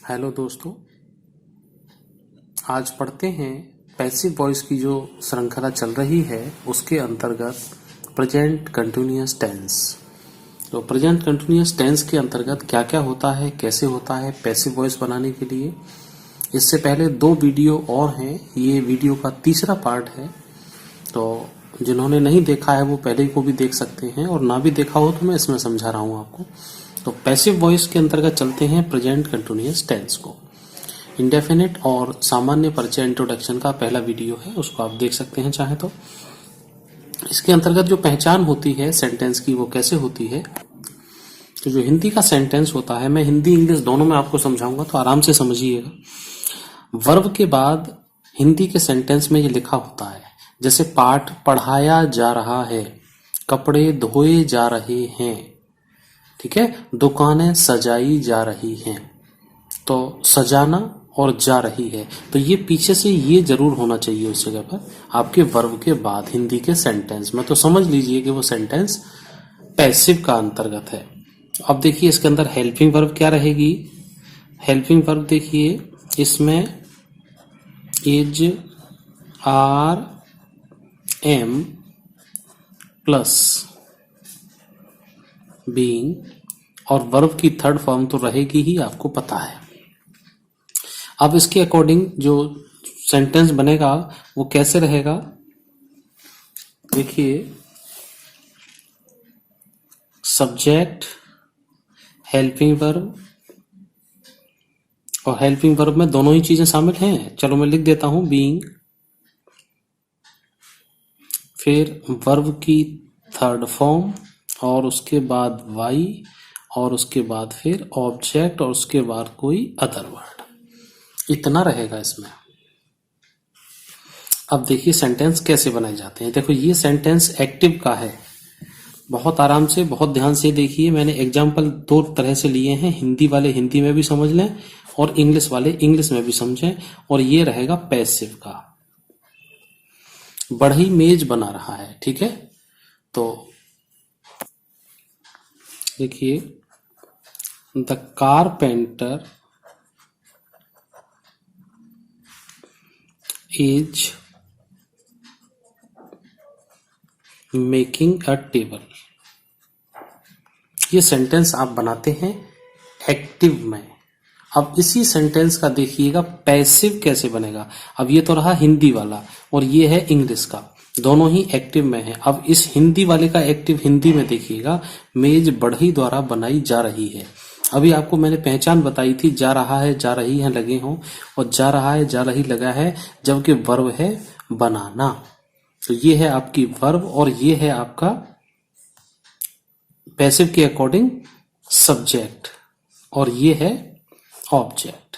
Hello दोस्तों, आज पढ़ते हैं पैसिव वॉइस की जो श्रृंखला चल रही है उसके अंतर्गत प्रेजेंट कंटिन्यूअस टेंस। तो प्रेजेंट कंटिन्यूअस टेंस के अंतर्गत क्या क्या होता है, कैसे होता है पैसिव वॉइस बनाने के लिए। इससे पहले 2 वीडियो और हैं, ये वीडियो का तीसरा पार्ट है। तो जिन्होंने नहीं देखा है वो पहले को भी देख सकते हैं, और ना भी देखा हो तो मैं इसमें समझा रहा हूँ आपको। तो पैसिव वॉइस के अंतर्गत चलते हैं प्रेजेंट कंटिन्यूअस टेंस को। इंडेफिनिट और सामान्य परिचय इंट्रोडक्शन का पहला वीडियो है, उसको आप देख सकते हैं चाहे तो। इसके अंतर्गत जो पहचान होती है सेंटेंस की वो कैसे होती है। तो जो हिंदी का सेंटेंस होता है, मैं हिंदी इंग्लिश दोनों में आपको समझाऊंगा तो आराम से समझिएगा। वर्ब के बाद हिंदी के सेंटेंस में ये लिखा होता है, जैसे पाठ पढ़ाया जा रहा है, कपड़े धोए जा रहे हैं, ठीक है, दुकानें सजाई जा रही हैं। तो सजाना और जा रही है, तो ये पीछे से ये जरूर होना चाहिए उस जगह पर आपके वर्ब के बाद हिंदी के सेंटेंस में। तो समझ लीजिए कि वो सेंटेंस पैसिव का अंतर्गत है। अब देखिए इसके अंदर हेल्पिंग वर्ब क्या रहेगी। हेल्पिंग वर्ब देखिए इसमें is, are, am plus being, और वर्ब की थर्ड फॉर्म तो रहेगी ही, आपको पता है। अब इसके अकॉर्डिंग जो सेंटेंस बनेगा वो कैसे रहेगा, देखिए सब्जेक्ट, हेल्पिंग वर्ब, और हेल्पिंग वर्ब में दोनों ही चीजें शामिल हैं। चलो मैं लिख देता हूं, बीइंग, फिर वर्ब की थर्ड फॉर्म, और उसके बाद वाई, और उसके बाद फिर ऑब्जेक्ट, और उसके बाद कोई अदर वर्ड। इतना रहेगा इसमें। अब देखिए सेंटेंस कैसे बनाए जाते हैं। देखो ये सेंटेंस एक्टिव का है, बहुत आराम से बहुत ध्यान से देखिए। मैंने एग्जाम्पल 2 तरह से लिए हैं, हिंदी वाले हिंदी में भी समझ लें और इंग्लिश वाले इंग्लिश में भी समझें। और ये रहेगा पैसिव का, बढ़ई मेज बना रहा है, ठीक है। तो देखिए the carpenter is making a table. ये सेंटेंस आप बनाते हैं एक्टिव में। अब इसी सेंटेंस का देखिएगा पैसिव कैसे बनेगा। अब ये तो रहा हिंदी वाला और ये है इंग्लिश का, दोनों ही एक्टिव में है। अब इस हिंदी वाले का एक्टिव हिंदी में देखिएगा, मेज बढ़ई द्वारा बनाई जा रही है। अभी आपको मैंने पहचान बताई थी, जा रहा है जा रही है लगे हों, और जा रहा है जा रही लगा है, जबकि वर्ब है बनाना। तो ये है आपकी वर्ब और ये है आपका पैसिव के अकॉर्डिंग सब्जेक्ट, और ये है ऑब्जेक्ट।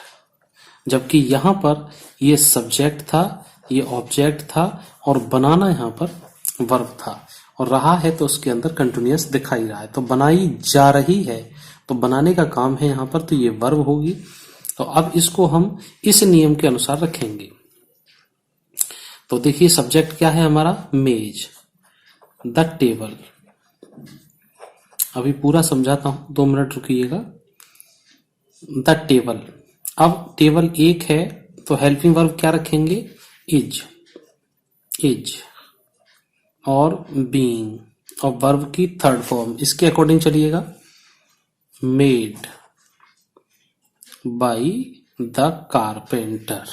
जबकि यहां पर ये सब्जेक्ट था, ये ऑब्जेक्ट था, और बनाना यहां पर वर्ब था, और रहा है तो उसके अंदर कंटिन्यूअस दिखाई रहा है। तो बनाई जा रही है, तो बनाने का काम है यहां पर, तो ये वर्ब होगी। तो अब इसको हम इस नियम के अनुसार रखेंगे। तो देखिए सब्जेक्ट क्या है हमारा, मेज, द टेबल। अभी पूरा समझाता हूं, 2 मिनट रुकिएगा। द टेबल, अब टेबल एक है तो हेल्पिंग वर्ब क्या रखेंगे, इज, इज, और बीइंग, और वर्ब की थर्ड फॉर्म इसके अकॉर्डिंग चलिएगा, made by the carpenter.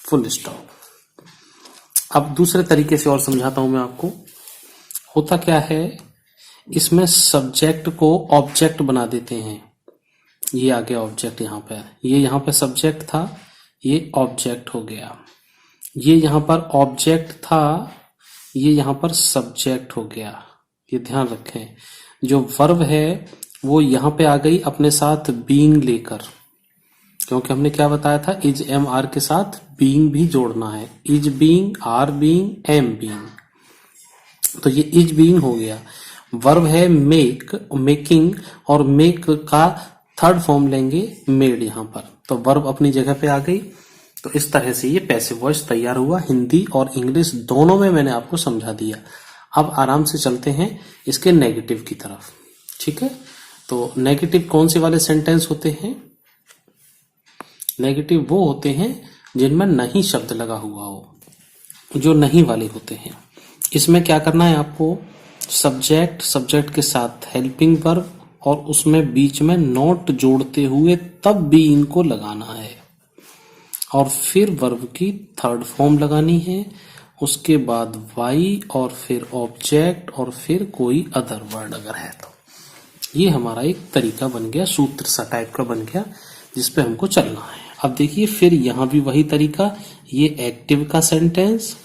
Full stop. अब दूसरे तरीके से और समझाता हूं मैं आपको। होता क्या है, इसमें सब्जेक्ट को ऑब्जेक्ट बना देते हैं। ये आ गया ऑब्जेक्ट यहां पे, ये यहां पे सब्जेक्ट था, ये ऑब्जेक्ट हो गया। ये यहां पर ऑब्जेक्ट था, ये यहां पर सब्जेक्ट हो गया। ये ध्यान रखें, जो वर्ब है वो यहां पे आ गई अपने साथ बीइंग लेकर, क्योंकि हमने क्या बताया था, इज एम आर के साथ बीइंग भी जोड़ना है। Is being, are being, am being, तो ये इज बीइंग हो गया। वर्ब है मेक, मेकिंग, और मेक का थर्ड फॉर्म लेंगे मेड यहां पर, तो वर्ब अपनी जगह पे आ गई। तो इस तरह से ये पैसिव वॉइस तैयार हुआ। हिंदी और इंग्लिश दोनों में मैंने आपको समझा दिया। अब आराम से चलते हैं इसके नेगेटिव की तरफ। ठीक है, तो नेगेटिव कौन से वाले सेंटेंस होते हैं? नेगेटिव वो होते हैं जिनमें नहीं शब्द लगा हुआ हो, जो नहीं वाले होते हैं। इसमें क्या करना है आपको? सब्जेक्ट के साथ हेल्पिंग वर्ब और उसमें बीच में नॉट जोड़ते हुए तब भी इनको लगाना है, और फिर वर्ब की थर्ड फॉर्म लगानी है, उसके बाद वाई और फिर ऑब्जेक्ट और फिर कोई अदर वर्ड अगर है तो। ये हमारा एक तरीका बन गया, सूत्र सा टाइप का बन गया जिसपे हमको चलना है। अब देखिए फिर यहां भी वही तरीका, ये एक्टिव का सेंटेंस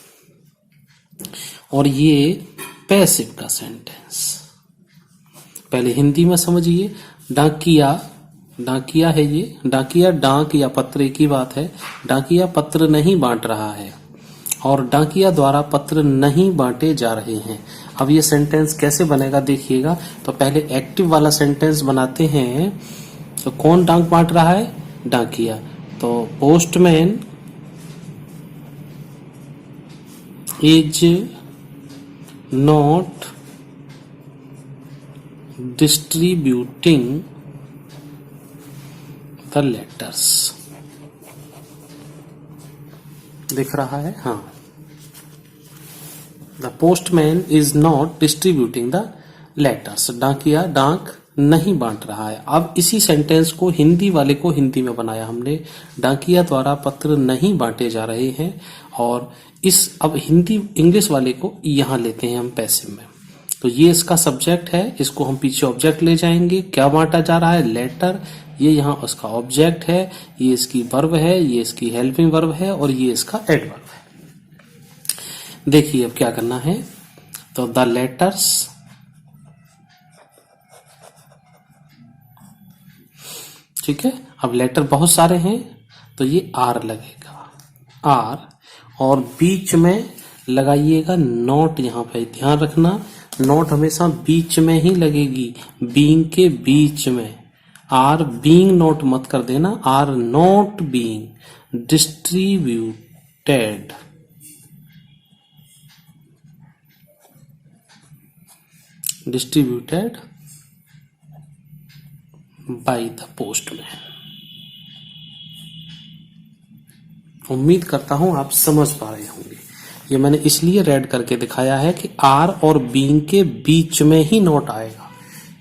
और ये पैसिव का सेंटेंस। पहले हिंदी में समझिए, डाकिया, डाकिया है ये, डाकिया डाक या पत्र एक ही बात है। डाकिया पत्र नहीं बांट रहा है और डाकिया द्वारा पत्र नहीं बांटे जा रहे हैं। अब ये सेंटेंस कैसे बनेगा देखिएगा। तो पहले एक्टिव वाला सेंटेंस बनाते हैं। तो कौन डाक बांट रहा है? डाकिया। तो postman is not distributing the letters. दिख रहा है? हाँ, the postman is not distributing the letters. डाकिया डाक नहीं बांट रहा है। अब इसी सेंटेंस को हिंदी वाले को हिंदी में बनाया हमने, डाकिया द्वारा पत्र नहीं बांटे जा रहे हैं। और इस अब हिंदी इंग्लिश वाले को यहां लेते हैं हम पैसिव में। तो ये इसका सब्जेक्ट है, इसको हम पीछे ऑब्जेक्ट ले जाएंगे। क्या बांटा जा रहा है? लेटर। ये यहाँ उसका ऑब्जेक्ट है, ये इसकी वर्ब है, ये इसकी हेल्पिंग वर्ब है और ये इसका एडवर्ब है। देखिए अब क्या करना है। तो द लेटर्स ठीक है, अब लेटर बहुत सारे हैं तो ये आर लगेगा, आर, और बीच में लगाइएगा नॉट। यहां पे ध्यान रखना, नॉट हमेशा बीच में ही लगेगी, बीइंग के बीच में। आर बीइंग नॉट मत कर देना, are not being distributed by the postman. उम्मीद करता हूं आप समझ पा रहे होंगे। ये मैंने इसलिए रेड करके दिखाया है कि आर और बीइंग के बीच में ही नॉट आएगा।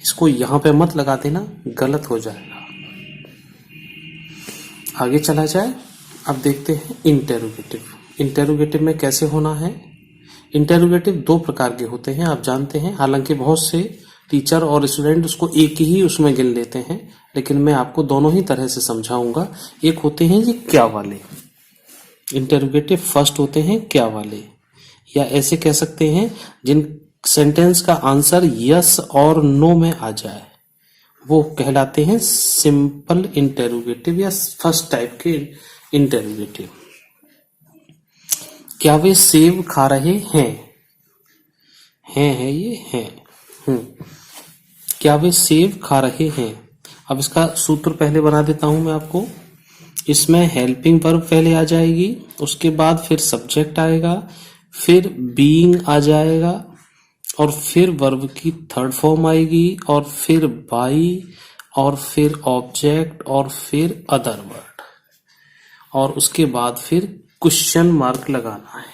इसको यहां पे मत लगा देना, गलत हो जाएगा। आगे चला जाए। अब देखते हैं इंटेरोगेटिव। इंटेरोगेटिव में कैसे होना है। इंटेरोगेटिव दो प्रकार के होते हैं, आप जानते हैं। हालांकि बहुत से टीचर और स्टूडेंट उसको एक ही उसमें गिन लेते हैं, लेकिन मैं आपको दोनों ही तरह से समझाऊंगा। एक होते हैं ये क्या वाले इंटेरोगेटिव, फर्स्ट होते हैं क्या वाले, या ऐसे कह सकते हैं जिन सेंटेंस का आंसर यस और नो में आ जाए, वो कहलाते हैं सिंपल इंटेरोगेटिव या फर्स्ट टाइप के इंटेरोगेटिव। क्या वे सेब खा रहे हैं? है ये है। क्या वे सेब खा रहे हैं? अब इसका सूत्र पहले बना देता हूं मैं आपको। इसमें हेल्पिंग वर्ब पहले आ जाएगी, उसके बाद फिर सब्जेक्ट आएगा, फिर बीइंग आ जाएगा, और फिर वर्ब की थर्ड फॉर्म आएगी, और फिर बाई, और फिर ऑब्जेक्ट, और फिर अदर वर्ड, और उसके बाद फिर क्वेश्चन मार्क लगाना है।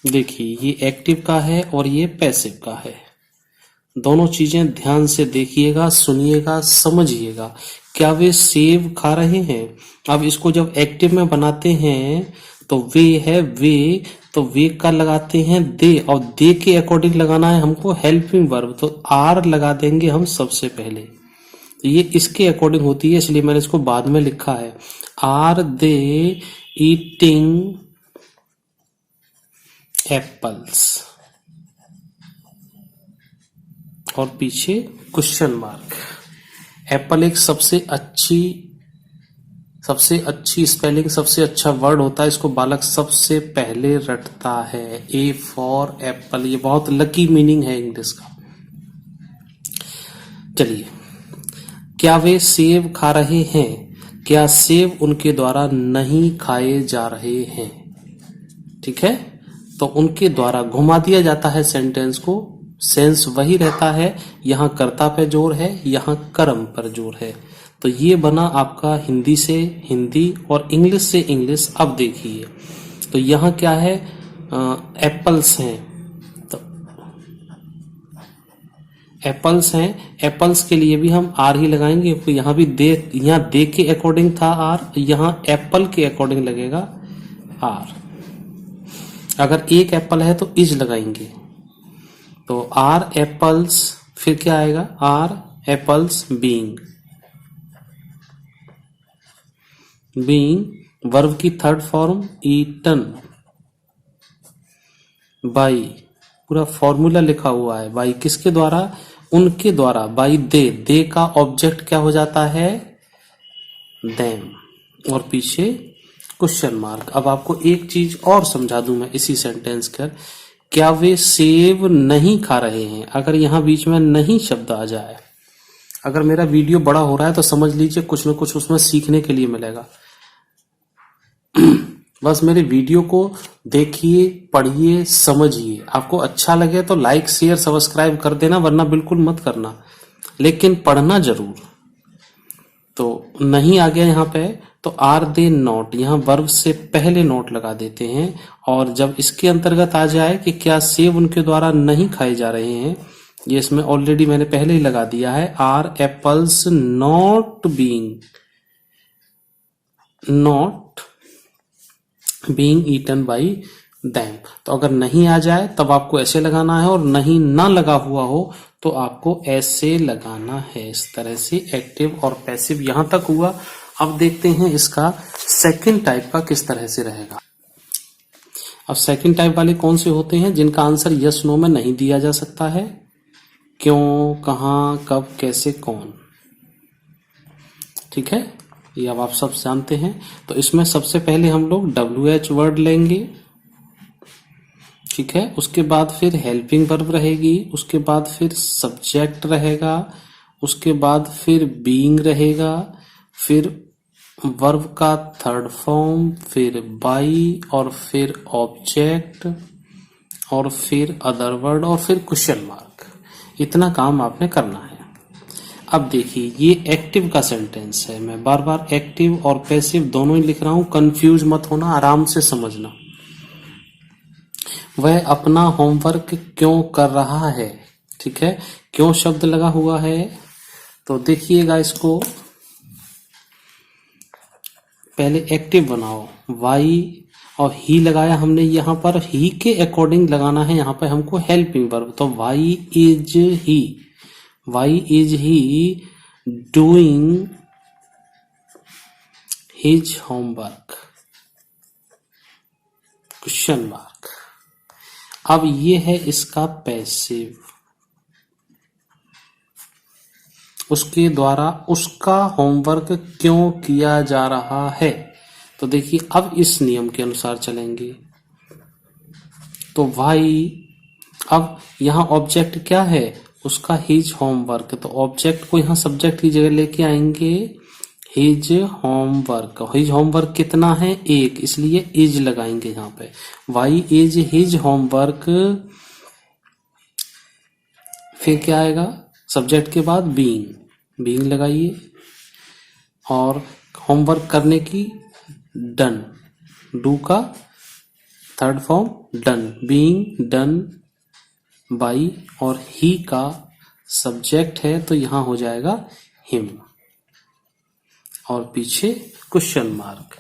देखिए ये एक्टिव का है और ये पैसिव का है। दोनों चीजें ध्यान से देखिएगा, सुनिएगा, समझिएगा। क्या वे सेब खा रहे हैं? अब इसको जब एक्टिव में बनाते हैं तो वे है वे, तो वे का लगाते हैं दे, और दे के अकॉर्डिंग लगाना है हमको हेल्पिंग वर्ब, तो आर लगा देंगे हम सबसे पहले। तो ये इसके अकॉर्डिंग होती है, इसलिए मैंने इसको बाद में लिखा है। आर दे ईटिंग एप्पल्स, और पीछे क्वेश्चन मार्क। एप्पल एक सबसे अच्छी स्पेलिंग, सबसे अच्छा वर्ड होता है, इसको बालक सबसे पहले रटता है। ए फॉर एप्पल, ये बहुत लकी मीनिंग है इंग्लिश का। चलिए, क्या वे सेब खा रहे हैं? क्या सेब उनके द्वारा नहीं खाए जा रहे हैं? ठीक है, तो उनके द्वारा घुमा दिया जाता है सेंटेंस को, सेंस वही रहता है, यहाँ कर्ता पे जोर है, यहाँ कर्म पर जोर है। तो ये बना आपका हिंदी से हिंदी और इंग्लिश से इंग्लिश। अब देखिए, तो यहाँ क्या है, एप्पल्स हैं, तो एप्पल्स हैं, एप्पल्स के लिए भी हम आर ही लगाएंगे, तो यहाँ भी यहाँ दे के अकॉर्डिंग था आर, यहाँ एप्पल के अकॉर्डिंग लगेगा आर। अगर एक एप्पल है तो इज लगाएंगे, तो आर एप्पल्स, फिर क्या आएगा, are apples being, being verb की थर्ड फॉर्म ईटन बाई, पूरा फॉर्मूला लिखा हुआ है, बाई किसके द्वारा, उनके द्वारा, बाई दे का ऑब्जेक्ट क्या हो जाता है, देम, और पीछे क्वेश्चन मार्क। अब आपको एक चीज और समझा दूं मैं इसी सेंटेंस कर, क्या वे सेब नहीं खा रहे हैं, अगर यहां बीच में नहीं शब्द आ जाए, अगर मेरा वीडियो बड़ा हो रहा है तो समझ लीजिए कुछ न कुछ उसमें सीखने के लिए मिलेगा। बस मेरे वीडियो को देखिए, पढ़िए, समझिए, आपको अच्छा लगे तो लाइक शेयर सब्सक्राइब कर देना, वरना बिल्कुल मत करना, लेकिन पढ़ना जरूर। तो नहीं आ गया यहाँ पे, तो आर दे नॉट, यहाँ वर्ब से पहले नोट लगा देते हैं, और जब इसके अंतर्गत आ जाए कि क्या सेब उनके द्वारा नहीं खाए जा रहे हैं, ये इसमें ऑलरेडी मैंने पहले ही लगा दिया है, are apples not being eaten by them. तो अगर नहीं आ जाए तब आपको ऐसे लगाना है, और नहीं ना लगा हुआ हो तो आपको ऐसे लगाना है, इस तरह से। एक्टिव और पैसिव यहां तक हुआ। अब देखते हैं इसका सेकंड टाइप का किस तरह से रहेगा। अब सेकंड टाइप वाले कौन से होते हैं, जिनका आंसर यस नो में नहीं दिया जा सकता है, क्यों, कहां, कब, कैसे, कौन, ठीक है, ये अब आप सब जानते हैं। तो इसमें सबसे पहले हम लोग WH वर्ड लेंगे, ठीक है, उसके बाद फिर हेल्पिंग वर्ब रहेगी, उसके बाद फिर सब्जेक्ट रहेगा, उसके बाद फिर बीइंग रहेगा, फिर वर्ब का थर्ड फॉर्म, फिर बाई, और फिर ऑब्जेक्ट, और फिर अदर वर्ड, और फिर क्वेश्चन मार्क। इतना काम आपने करना है। अब देखिए, ये एक्टिव का सेंटेंस है, मैं बार बार एक्टिव और पैसिव दोनों ही लिख रहा हूं, कंफ्यूज मत होना, आराम से समझना। वह अपना होमवर्क क्यों कर रहा है, ठीक है, क्यों शब्द लगा हुआ है, तो देखिएगा इसको, पहले एक्टिव बनाओ, वाई और ही लगाया हमने, यहां पर ही के अकॉर्डिंग लगाना है, यहां पर हमको हेल्पिंग वर्ब, तो why is he doing his homework, question mark. अब ये है इसका पैसिव, उसके द्वारा उसका होमवर्क क्यों किया जा रहा है। तो देखिए, अब इस नियम के अनुसार चलेंगे, तो भाई, अब यहां ऑब्जेक्ट क्या है, उसका हिज होमवर्क, तो ऑब्जेक्ट को यहां सब्जेक्ट की जगह लेके आएंगे, हिज होमवर्क। हिज होमवर्क कितना है, एक, इसलिए इज लगाएंगे यहां पे, वाई इज हिज होमवर्क। फिर क्या आएगा, सब्जेक्ट के बाद बीइंग लगाइए, और होमवर्क करने की डन, डू का third form done, being done by, और ही का सब्जेक्ट है तो यहां हो जाएगा हिम, और पीछे क्वेश्चन मार्क।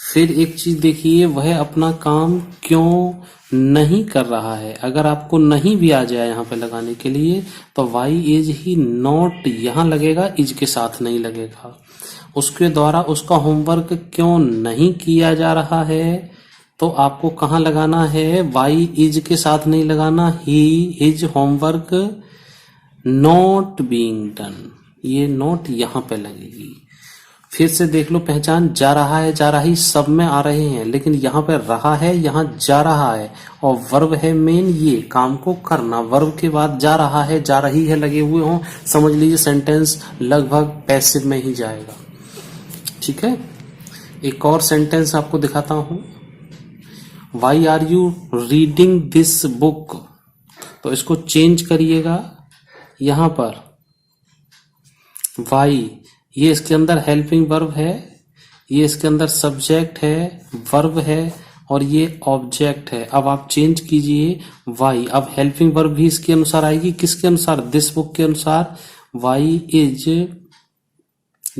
फिर एक चीज देखिए, वह अपना काम क्यों नहीं कर रहा है। अगर आपको नहीं भी आ जाए यहां पे लगाने के लिए, तो वाई इज ही नॉट यहां लगेगा, इज के साथ नहीं लगेगा। उसके द्वारा उसका होमवर्क क्यों नहीं किया जा रहा है, तो आपको कहां लगाना है, वाई इज के साथ नहीं लगाना, he his homework not being done, ये नॉट यहां पे लगेगी। फिर से देख लो पहचान, जा रहा है, जा रही सब में आ रहे हैं, लेकिन यहाँ पे रहा है, यहाँ जा रहा है, और वर्ब है मेन, ये काम को करना, वर्ब के बाद जा रहा है, जा रही है लगे हुए हों, समझ लीजिए सेंटेंस लगभग पैसिव में ही जाएगा, ठीक है। एक और सेंटेंस आपको दिखाता हूं, why are you reading this book, तो इसको चेंज करिएगा यहां पर वाई, ये इसके अंदर हेल्पिंग वर्ब है, ये इसके अंदर सब्जेक्ट है, वर्ब है और ये ऑब्जेक्ट है। अब आप चेंज कीजिए वाई, अब हेल्पिंग वर्ब भी इसके अनुसार आएगी, किसके अनुसार, दिस बुक के अनुसार। Why is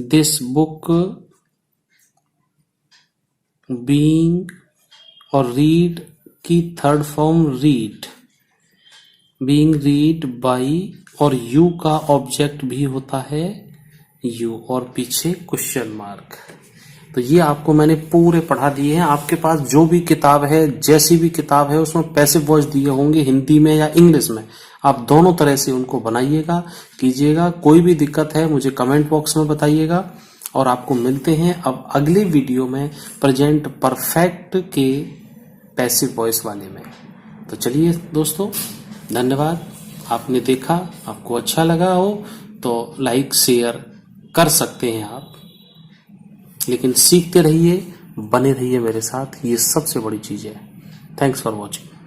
this book being, और रीड की third form read, being read by, और यू का ऑब्जेक्ट भी होता है यू, और पीछे क्वेश्चन मार्क। तो ये आपको मैंने पूरे पढ़ा दिए हैं। आपके पास जो भी किताब है, जैसी भी किताब है, उसमें पैसिव वॉइस दिए होंगे हिंदी में या इंग्लिश में, आप दोनों तरह से उनको बनाइएगा, कीजिएगा। कोई भी दिक्कत है मुझे कमेंट बॉक्स में बताइएगा। और आपको मिलते हैं अब अगले वीडियो में प्रेजेंट परफेक्ट के पैसिव वॉइस वाले में। तो चलिए दोस्तों, धन्यवाद। आपने देखा, आपको अच्छा लगा हो तो लाइक शेयर कर सकते हैं आप, लेकिन सीखते रहिए, बने रहिए मेरे साथ, ये सबसे बड़ी चीज है। Thanks for watching.